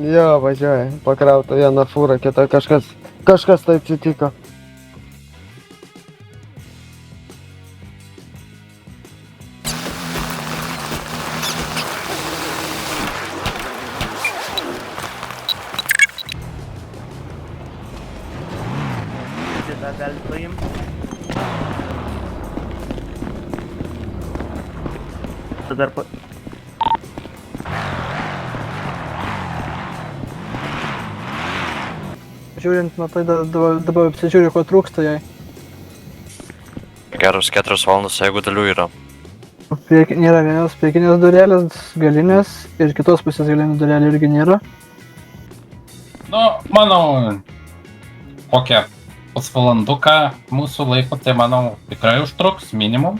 Jo, važiuoja. Pakrauta viena fūra, kita kažkas tai atsitiko. Tada galit paimti. Dar Žiūrint, matai, dabar apsižiūri, ko trūksta jai. Geros 4 valandas, jeigu dalių yra. Nėra vienos priekinės durelės, galinės ir kitos pusės galinės durelė irgi nėra. Nu, manau, kokią pusvalanduką mūsų laiko, tai manau, tikrai užtruks minimum.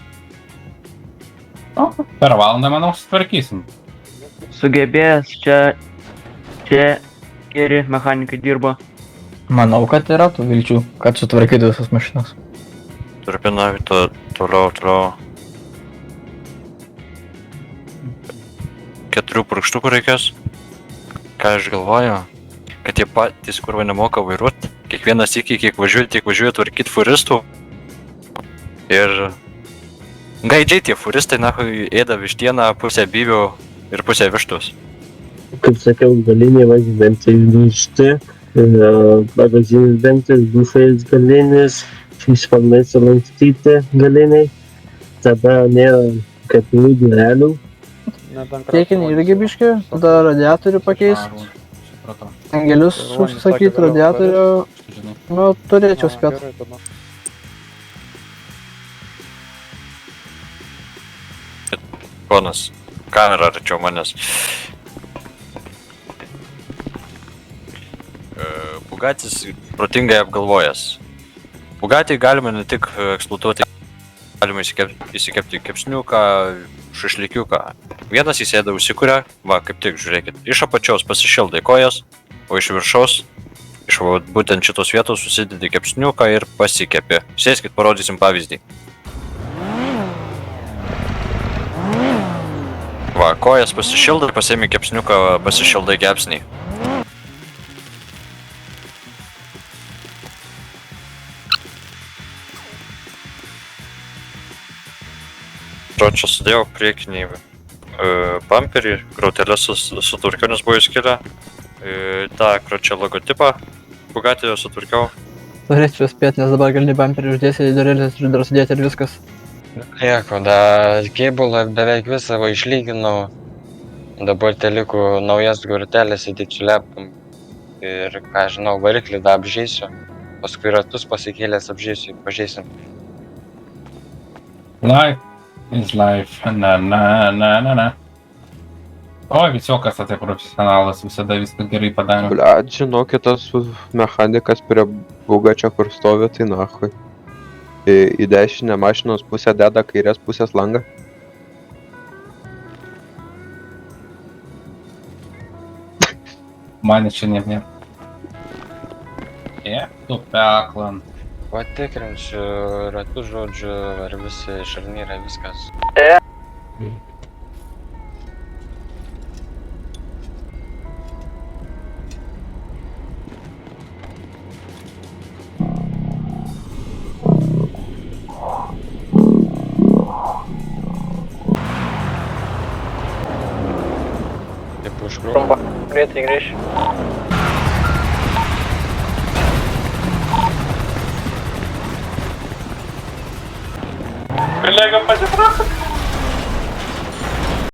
Nu, per valandą, manau, sutvarkysim. sugebės, čia geri mechanikai dirbo. Manau, kad yra tų vilčių, kad sutvarkytų visas mašinas. Turpina, toliau. 4 purkštukų reikės. Ką aš galvoju, kad jie patys kurva nemoka vairuoti. Kiekvienas iki, kiek važiuoja tvarkyti furistų. Ir gaidžiai tie furistai, nahui, ėda vištieną, pusę byvių ir pusę vištus. Kaip sakiau, galiniai važiuojantys grįžti, bagažinis ventis, dušais galinis, šalmai sulankstyti galiniai, tada nėra keturių durelių. Priekinį irgi biškį, tada radiatorių pakeist. Supratau. Angelius užsisakyti, radiatorių, nu, turėčiau spėt. Ponas, kamera arčiau manęs. Bugatis protingai apgalvojęs. Bugatį galima ne tik eksploatuoti, galima įsikepti kepsniuką, šašlikiuką. Vienas įsėda užsikuria, va, kaip tik, žiūrėkit, iš apačios pasišildai kojas, o iš viršaus, iš būtent šitos vietos susidedi kepsniuką ir pasikepi. Sėskit, parodysim pavyzdį. Va, kojas pasišildai, pasiemi kepsniuką, pasišildai kepsnį. Čia sudėjau priekinį bumperį, krautelės sutvarkiau, nes buvo įskilę. Ta kročia logotipą Bugatti sutvarkiau. Turėčiau spėt, nes dabar galinį bumperį uždėsi į durelės ir dar sudėti ir viskas. Nieko, kėbulą beveik visą išlyginau. Dabar teliko naujas grotelės įdėksiu lepam. Ir, ką žinau, variklį dar apžeisiu. Paskui ratus pasikėlęs apžeisiu, pažeisim. Life is life, na. O, visiokas tai profesionalas, visada viską gerai padaro. Blet, žinokit, tas mechanikas prie Bugačio, kur stovi, tai nahui. Į dešinę mašinos pusę deda kairės pusės langą. Mane čia nėra. Tu peklan. Patikrinsiu ratus, žodžiu, ar visi šarnyrai viskas. Taip užkrūva. Greitai grįš. Kolega pasitrauk.